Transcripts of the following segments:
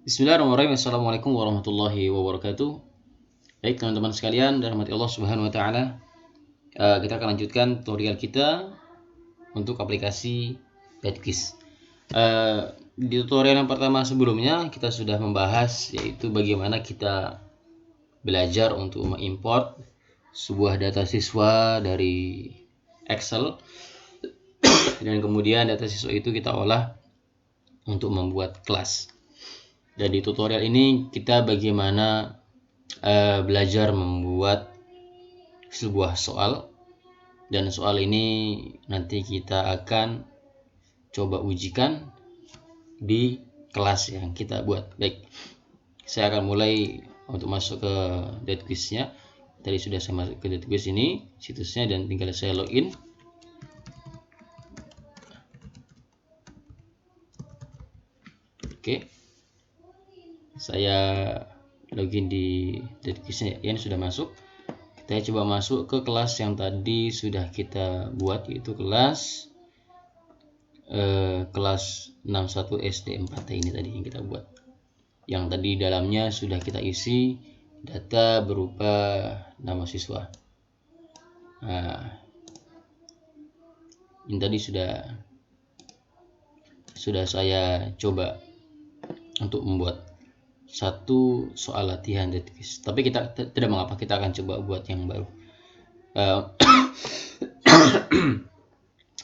Bismillahirrahmanirrahim. Assalamualaikum warahmatullahi wabarakatuh. Baik teman-teman sekalian, dirahmati Allah Subhanahu wa taala. Kita akan lanjutkan tutorial kita untuk aplikasi Bedquiz. Di tutorial yang pertama sebelumnya kita sudah membahas yaitu bagaimana kita belajar untuk mengimport sebuah data siswa dari Excel dan kemudian data siswa itu kita olah untuk membuat kelas. Dan di tutorial ini kita bagaimana belajar membuat sebuah soal, dan soal ini nanti kita akan coba ujikan di kelas yang kita buat. Baik, saya akan mulai untuk masuk ke Bedquiz-nya. Tadi sudah saya masuk ke Bedquiz ini situsnya dan tinggal saya login. Oke, saya login di Bedquiz-nya, ini sudah masuk. Kita coba masuk ke kelas yang tadi sudah kita buat, yaitu kelas 61 SD 4T ini tadi yang kita buat, yang tadi dalamnya sudah kita isi data berupa nama siswa. Nah, ini tadi sudah saya coba untuk membuat satu soal latihan Bedquiz, tapi kita tidak mengapa, kita akan coba buat yang baru.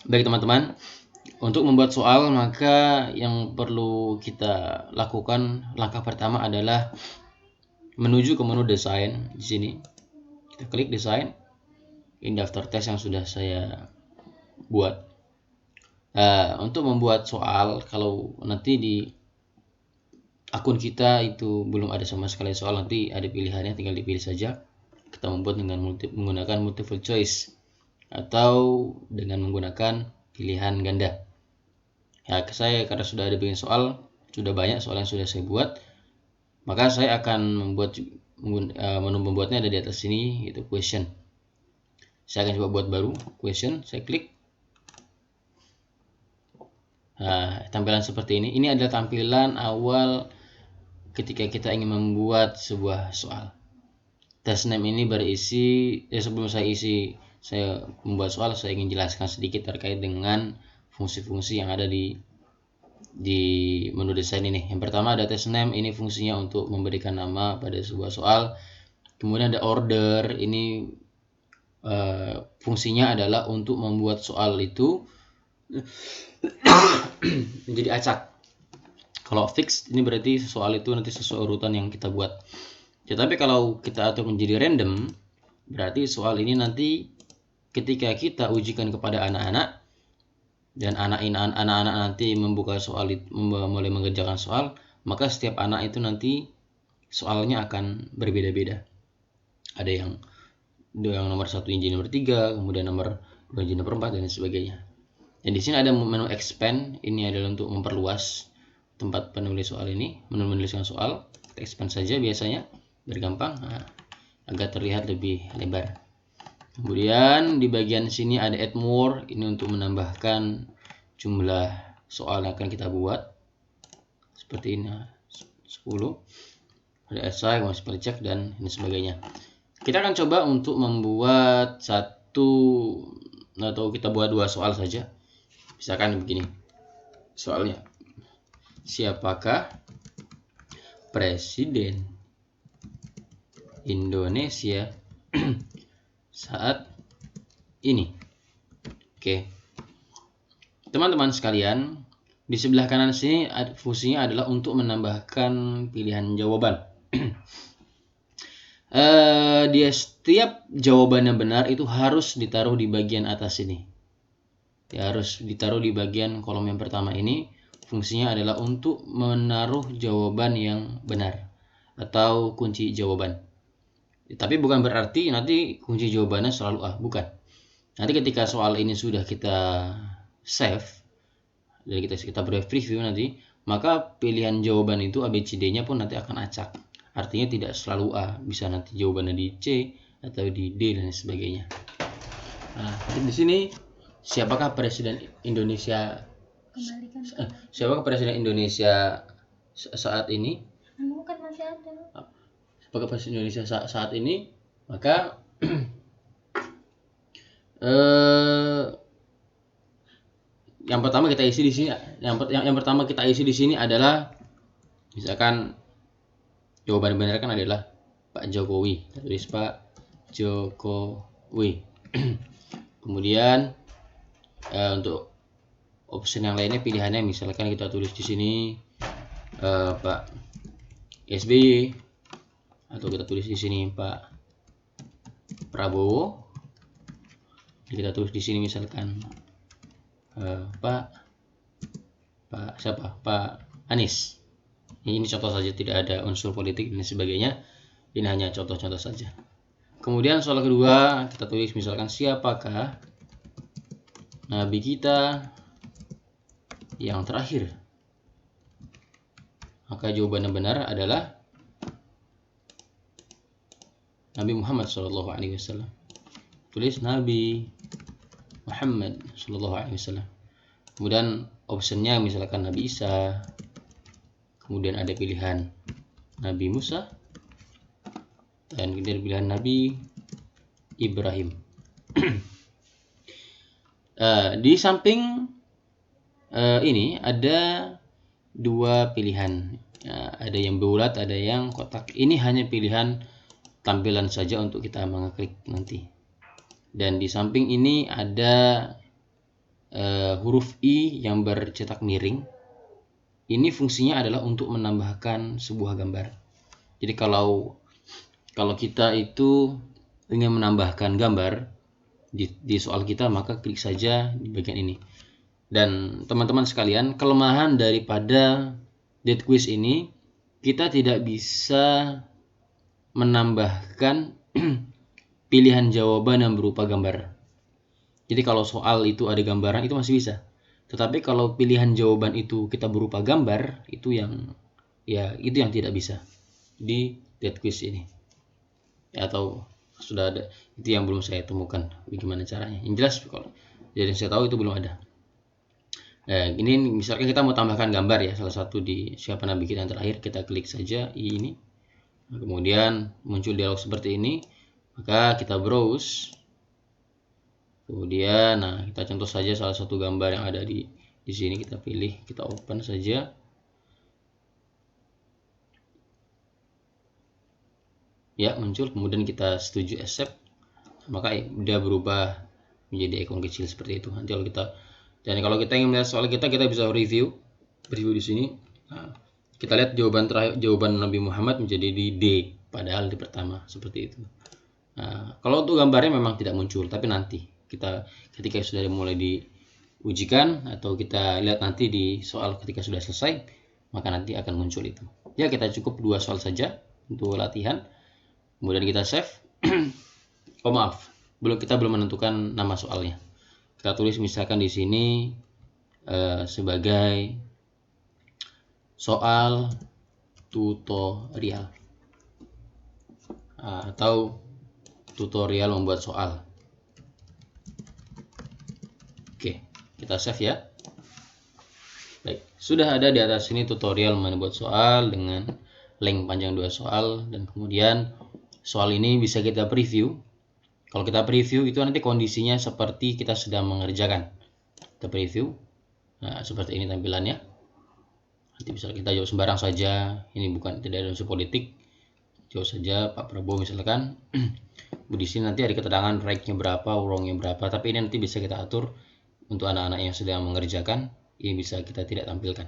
Baik teman-teman, untuk membuat soal maka yang perlu kita lakukan, langkah pertama adalah menuju ke menu desain. Di sini kita klik desain. Ini daftar tes yang sudah saya buat. Untuk membuat soal, kalau nanti di akun kita itu belum ada sama sekali soal, nanti ada pilihannya, tinggal dipilih saja. Kita membuat dengan menggunakan multiple choice atau dengan menggunakan pilihan ganda. Ya, saya karena sudah ada bikin soal, sudah banyak soal yang sudah saya buat, maka saya akan membuat menu pembuatnya ada di atas sini, yaitu question. Saya akan coba buat baru question, saya klik. Nah, tampilan seperti ini. Ini adalah tampilan awal ketika kita ingin membuat sebuah soal. Test name ini berisi, sebelum saya membuat soal, saya ingin jelaskan sedikit terkait dengan fungsi-fungsi yang ada di menu desain ini. Yang pertama ada test name, ini fungsinya untuk memberikan nama pada sebuah soal. Kemudian ada order, ini fungsinya adalah untuk membuat soal itu menjadi acak. Kalau fix ini berarti soal itu nanti sesuai urutan yang kita buat. Tetapi kalau kita atur menjadi random, berarti soal ini nanti ketika kita ujikan kepada anak-anak dan anak-anak nanti membuka soal itu, mulai mengerjakan soal, maka setiap anak itu nanti soalnya akan berbeda-beda. Ada yang nomor 1 inji nomor 3, kemudian nomor 2 inji nomor 4 dan sebagainya. Dan di sini ada menu expand, ini adalah untuk memperluas tempat penulis soal ini, menuliskan soal. Kita expand saja biasanya biar gampang, agar terlihat lebih lebar. Kemudian di bagian sini ada add more, ini untuk menambahkan jumlah soal yang akan kita buat. Seperti ini 10. Ada essay, spell check dan ini sebagainya. Kita akan coba untuk membuat satu atau kita buat dua soal saja. Misalkan begini soalnya, siapakah Presiden Indonesia saat ini? Oke, teman-teman sekalian, di sebelah kanan sini fungsinya adalah untuk menambahkan pilihan jawaban. Dia setiap jawaban yang benar itu harus ditaruh di bagian atas ini. Ya, harus ditaruh di bagian kolom yang pertama ini. Fungsinya adalah untuk menaruh jawaban yang benar atau kunci jawaban. Tapi bukan berarti nanti kunci jawabannya selalu A, bukan. Nanti ketika soal ini sudah kita save dan kita preview nanti, maka pilihan jawaban itu ABCD-nya pun nanti akan acak. Artinya tidak selalu A, bisa nanti jawabannya di C atau di D dan sebagainya. Nah, di sini siapakah Presiden Indonesia saat ini? Kan masih ada. Pakai bahasa Indonesia saat ini, maka yang pertama kita isi di sini, yang pertama kita isi di sini adalah misalkan jawaban benar kan adalah Pak Jokowi, kita tulis Pak Jokowi. Kemudian untuk option yang lainnya pilihannya misalkan kita tulis di sini Pak SBY, atau kita tulis di sini Pak Prabowo. Kita tulis di sini misalkan Pak Anies. Ini contoh saja, tidak ada unsur politik dan sebagainya. Ini hanya contoh-contoh saja. Kemudian soal kedua kita tulis misalkan siapakah nabi kita yang terakhir. Maka jawaban yang benar adalah Nabi Muhammad SAW. Tulis Nabi Muhammad SAW. Kemudian optionnya misalkan Nabi Isa. Kemudian ada pilihan Nabi Musa. Dan kemudian pilihan Nabi Ibrahim. Di samping ini ada dua pilihan. Ada yang bulat, ada yang kotak. Ini hanya pilihan tampilan saja untuk kita mengeklik nanti. Dan di samping ini ada huruf I yang bercetak miring. Ini fungsinya adalah untuk menambahkan sebuah gambar. Jadi kalau kita itu ingin menambahkan gambar di soal kita, maka klik saja di bagian ini. Dan teman-teman sekalian, kelemahan daripada dead quiz ini, kita tidak bisa menambahkan pilihan jawaban yang berupa gambar. Jadi kalau soal itu ada gambaran itu masih bisa. Tetapi kalau pilihan jawaban itu kita berupa gambar, itu yang tidak bisa di dead quiz ini. Atau sudah ada, itu yang belum saya temukan bagaimana caranya. Yang jelas kalau jadi saya tahu itu belum ada. Ini misalkan kita mau tambahkan gambar ya, salah satu di siapa nabi kita yang terakhir, kita klik saja ini. Kemudian muncul dialog seperti ini, maka kita browse. Kemudian kita contoh saja salah satu gambar yang ada di sini, kita pilih, kita open saja. Ya, muncul, kemudian kita setuju accept, maka dia berubah menjadi ikon kecil seperti itu. Nanti kalau kita ingin melihat soal kita bisa review di sini. Kita lihat jawaban Nabi Muhammad menjadi di D, padahal di pertama, seperti itu. Kalau untuk gambarnya memang tidak muncul, tapi nanti ketika sudah mulai diujikan atau kita lihat nanti di soal ketika sudah selesai, maka nanti akan muncul itu. Ya, kita cukup 2 soal saja untuk latihan. Kemudian kita save. Maaf, kita belum menentukan nama soalnya. Kita tulis misalkan di sini sebagai soal tutorial atau tutorial membuat soal. Oke, kita save ya. Baik, sudah ada di atas sini tutorial membuat soal dengan link panjang 2 soal, dan kemudian soal ini bisa kita preview. Kalau kita preview itu nanti kondisinya seperti kita sedang mengerjakan. Kita preview. Seperti ini tampilannya. Nanti bisa kita jawab sembarang saja. Ini tidak ada unsur politik. Jawab saja Pak Prabowo misalkan. Di sini nanti ada keterangan right-nya berapa, wrong-nya berapa. Tapi ini nanti bisa kita atur untuk anak-anak yang sedang mengerjakan. Ini bisa kita tidak tampilkan.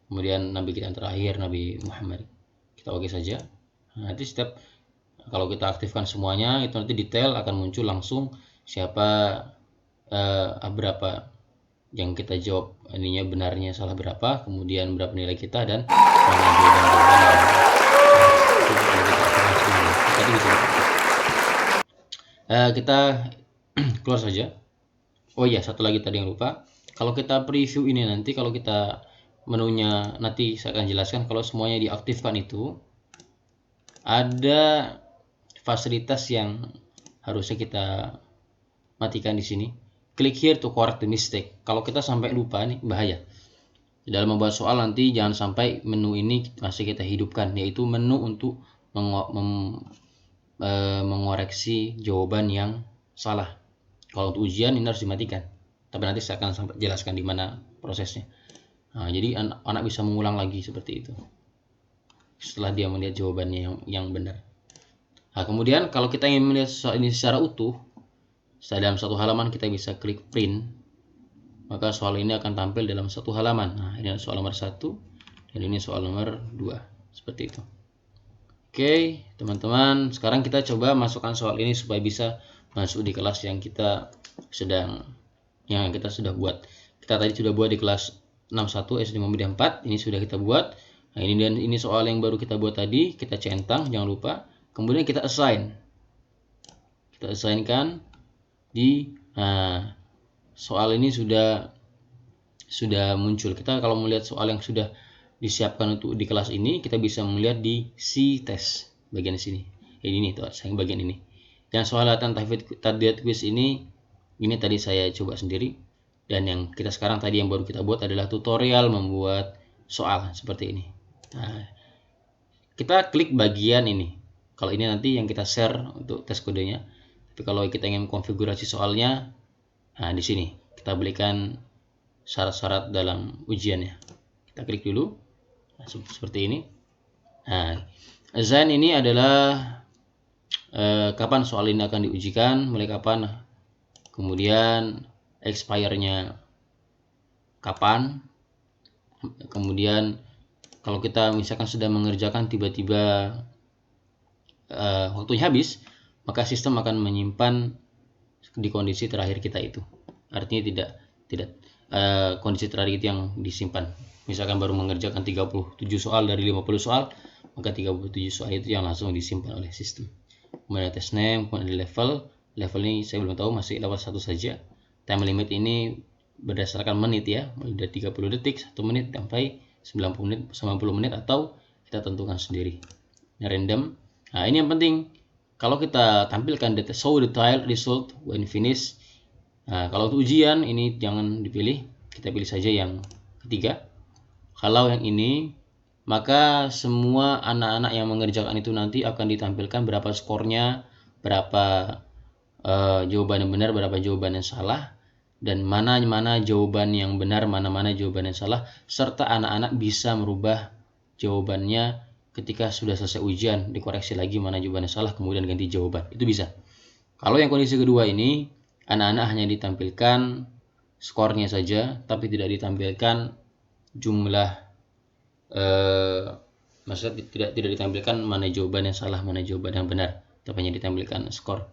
Kemudian nabi kita yang terakhir, Nabi Muhammad. Kita oke saja. Nanti kalau kita aktifkan semuanya, itu nanti detail akan muncul langsung siapa berapa yang kita jawab, ininya benarnya salah berapa, kemudian berapa nilai kita, dan mana jawaban-jawaban yang kita keluar saja. Oh iya, satu lagi tadi yang lupa. Kalau kita preview ini nanti, kalau kita menunya nanti saya akan jelaskan, kalau semuanya diaktifkan itu ada fasilitas yang harusnya kita matikan di sini. Click here to correct the mistake. Kalau kita sampai lupa nih, bahaya. Dalam membuat soal nanti jangan sampai menu ini masih kita hidupkan, yaitu menu untuk mengoreksi jawaban yang salah. Kalau untuk ujian ini harus dimatikan, tapi nanti saya akan jelaskan di mana prosesnya. Nah, jadi anak bisa mengulang lagi seperti itu setelah dia melihat jawabannya yang benar. Nah, kemudian kalau kita ingin melihat soal ini secara utuh, dalam satu halaman kita bisa klik print, maka soal ini akan tampil dalam satu halaman. Nah, ini soal nomor 1 dan ini soal nomor 2, seperti itu. Oke teman-teman, sekarang kita coba masukkan soal ini supaya bisa masuk di kelas yang kita sudah buat. Kita tadi sudah buat di kelas 61 SD Muhammadiyah 4, ini sudah kita buat. Nah, ini soal yang baru kita buat tadi, kita centang jangan lupa. Kemudian kita assign. Kita assignkan di soal ini sudah muncul. Kita kalau melihat soal yang sudah disiapkan untuk di kelas ini, kita bisa melihat di C test bagian sini. Ini tuh, saya bagian ini. Dan soal latihan tahfidz quiz ini tadi saya coba sendiri. Dan yang kita sekarang tadi yang baru kita buat adalah tutorial membuat soal seperti ini. Nah, kita klik bagian ini. Kalau ini nanti yang kita share untuk tes kodenya. Tapi kalau kita ingin konfigurasi soalnya, nah di sini kita berikan syarat-syarat dalam ujiannya. Kita klik dulu. Nah, seperti ini. Nah, assign ini adalah kapan soal ini akan diujikan, mulai kapan, kemudian expire-nya kapan, kemudian kalau kita misalkan sudah mengerjakan tiba-tiba waktunya habis, maka sistem akan menyimpan di kondisi terakhir kita itu. Artinya tidak kondisi terakhir itu yang disimpan. Misalkan baru mengerjakan 37 soal dari 50 soal, maka 37 soal itu yang langsung disimpan oleh sistem. Kemudian test name, kemudian level ini saya belum tahu, masih level 1 saja. Time limit ini berdasarkan menit ya, mulai dari 30 detik, 1 menit sampai 90 menit atau kita tentukan sendiri. Random. Nah, ini yang penting. Kalau kita tampilkan show detailed result when finished. Nah, kalau untuk ujian ini jangan dipilih, kita pilih saja yang ketiga. Kalau yang ini, maka semua anak-anak yang mengerjakan itu nanti akan ditampilkan berapa skornya, berapa jawaban yang benar, berapa jawaban yang salah, dan mana jawaban yang benar, mana jawaban yang salah, serta anak-anak bisa merubah jawabannya ketika sudah selesai ujian, dikoreksi lagi mana jawaban yang salah, kemudian ganti jawaban. Itu bisa. Kalau yang kondisi kedua ini, anak-anak hanya ditampilkan skornya saja, tapi tidak ditampilkan jumlah, maksudnya tidak ditampilkan mana jawaban yang salah, mana jawaban yang benar, tapi hanya ditampilkan skor.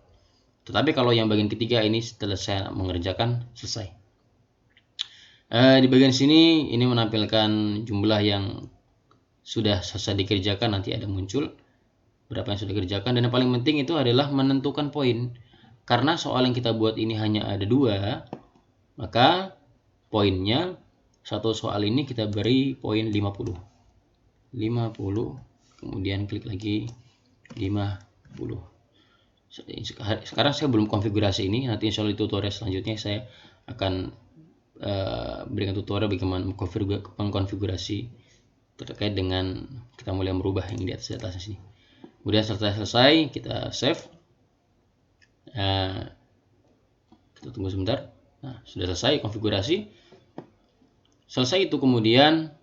Tetapi kalau yang bagian ketiga ini setelah saya mengerjakan selesai. Di bagian sini ini menampilkan jumlah yang sudah selesai dikerjakan, nanti ada muncul berapa yang sudah dikerjakan, dan yang paling penting itu adalah menentukan poin. Karena soal yang kita buat ini hanya ada 2, maka poinnya satu soal ini kita beri poin 50, kemudian klik lagi 50. Sekarang saya belum konfigurasi ini, nanti insya Allah di tutorial selanjutnya saya akan berikan tutorial bagaimana mengkonfigurasi terkait dengan kita mulai merubah yang di atasnya sini. Kemudian setelah selesai kita save. Kita tunggu sebentar. Nah, sudah selesai konfigurasi. Selesai itu kemudian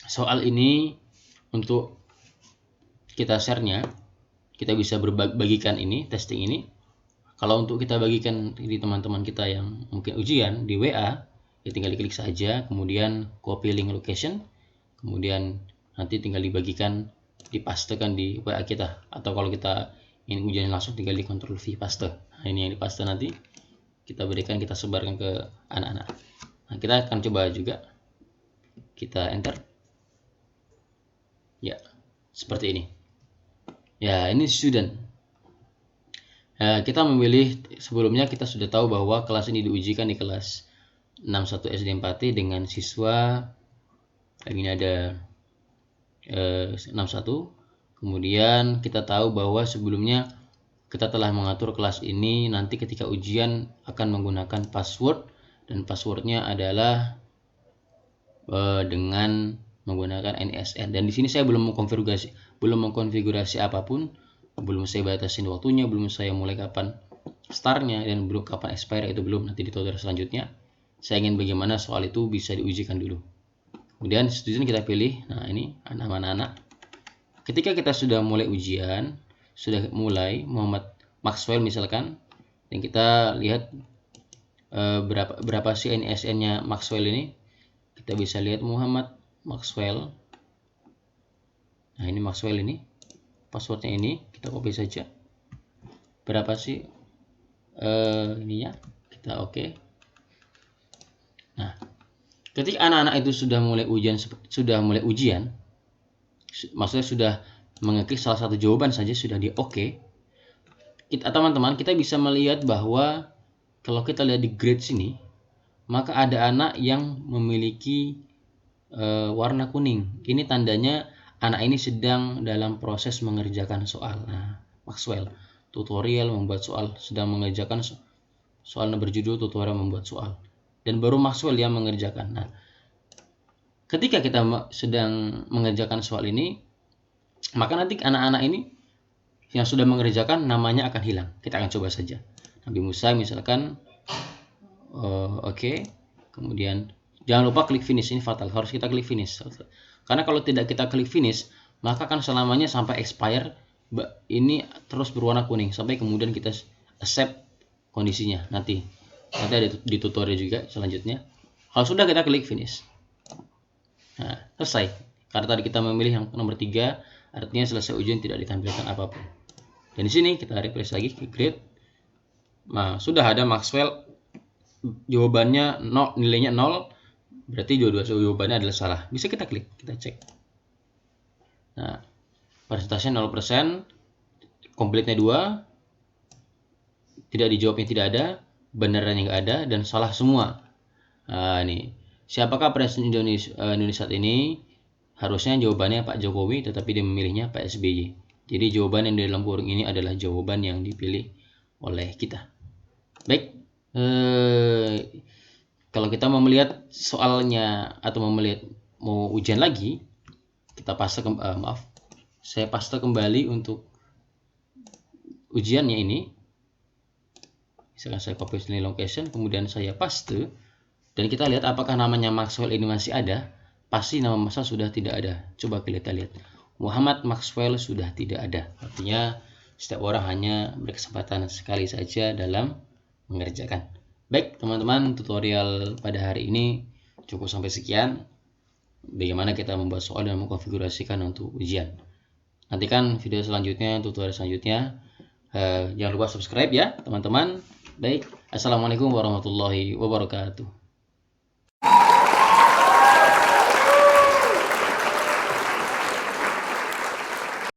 soal ini untuk kita share-nya, kita bisa berbagikan ini, testing ini. Kalau untuk kita bagikan di teman-teman kita yang mungkin ujian di WA, ya tinggal diklik saja, kemudian copy link location, kemudian nanti tinggal dibagikan, dipastekan di WA kita. Atau kalau kita ingin ujian langsung, tinggal di Ctrl V paste. Nah, ini yang dipaste nanti kita berikan, kita sebarkan ke anak-anak. Nah, kita akan coba juga, kita enter. Ya, seperti ini. Ya, ini student. Kita memilih, sebelumnya kita sudah tahu bahwa kelas ini diujikan di kelas 61 SD 4T dengan siswa, ini ada 61. Kemudian kita tahu bahwa sebelumnya kita telah mengatur kelas ini nanti ketika ujian akan menggunakan password, dan passwordnya adalah dengan menggunakan NSN. Dan di sini saya belum mengkonfigurasi apapun, belum saya batasin waktunya, belum saya mulai kapan startnya dan belum kapan expire, itu belum, nanti di tutorial selanjutnya. Saya ingin bagaimana soal itu bisa diujikan dulu. Kemudian student kita pilih. Nah, ini anak-anak. Ketika kita sudah mulai ujian, sudah mulai Muhammad Maxwell misalkan, dan kita lihat berapa sih NSN-nya Maxwell ini. Kita bisa lihat Muhammad Maxwell. Nah, ini Maxwell ini. Passwordnya ini, kita copy saja. Berapa sih ininya? Kita oke. Nah, ketika anak-anak itu sudah mulai ujian, maksudnya sudah mengeklik salah satu jawaban saja sudah di oke. Teman-teman, kita bisa melihat bahwa kalau kita lihat di grade sini, maka ada anak yang memiliki warna kuning. Ini tandanya anak ini sedang dalam proses mengerjakan soal. Nah, Maxwell tutorial membuat soal, sedang mengerjakan soal berjudul tutorial membuat soal. Dan baru Maxwell yang mengerjakan. Nah, ketika kita sedang mengerjakan soal ini, maka nanti anak-anak ini yang sudah mengerjakan namanya akan hilang. Kita akan coba saja. Nabi Musa misalkan, oke. Kemudian jangan lupa klik finish, ini fatal. Harus kita klik finish. Karena kalau tidak kita klik finish, maka akan selamanya sampai expire ini terus berwarna kuning sampai kemudian kita accept kondisinya. Nanti ada di tutorial juga selanjutnya. Kalau sudah, kita klik finish. Nah, selesai. Karena tadi kita memilih yang nomor 3, artinya selesai ujian, tidak ditampilkan apapun. Dan di sini kita refresh lagi ke grade. Nah, sudah ada Maxwell, jawabannya nilainya 0, berarti dua-dua jawabannya adalah salah. Bisa kita klik, kita cek. Nah, persentasenya 0%, komplitnya 2, tidak dijawabnya tidak ada, benerannya nggak ada, dan salah semua. Nah, ini siapakah presiden Indonesia saat ini? Harusnya jawabannya Pak Jokowi, tetapi dia memilihnya Pak SBY. Jadi jawaban yang di dalam kurung ini adalah jawaban yang dipilih oleh kita. Baik, kalau kita mau melihat soalnya atau mau ujian lagi, kita paste saya paste kembali untuk ujiannya ini. Misalkan saya copy sini location, kemudian saya paste, dan kita lihat apakah namanya Maxwell ini masih ada. Pasti nama Maxwell sudah tidak ada. Coba kita lihat, Muhammad Maxwell sudah tidak ada. Artinya setiap orang hanya berkesempatan sekali saja dalam mengerjakan. Baik teman-teman, tutorial pada hari ini cukup sampai sekian. Bagaimana kita membuat soal dan mengkonfigurasikan untuk ujian. Nantikan video selanjutnya, tutorial selanjutnya. Jangan lupa subscribe ya teman-teman. Baik, assalamualaikum warahmatullahi wabarakatuh.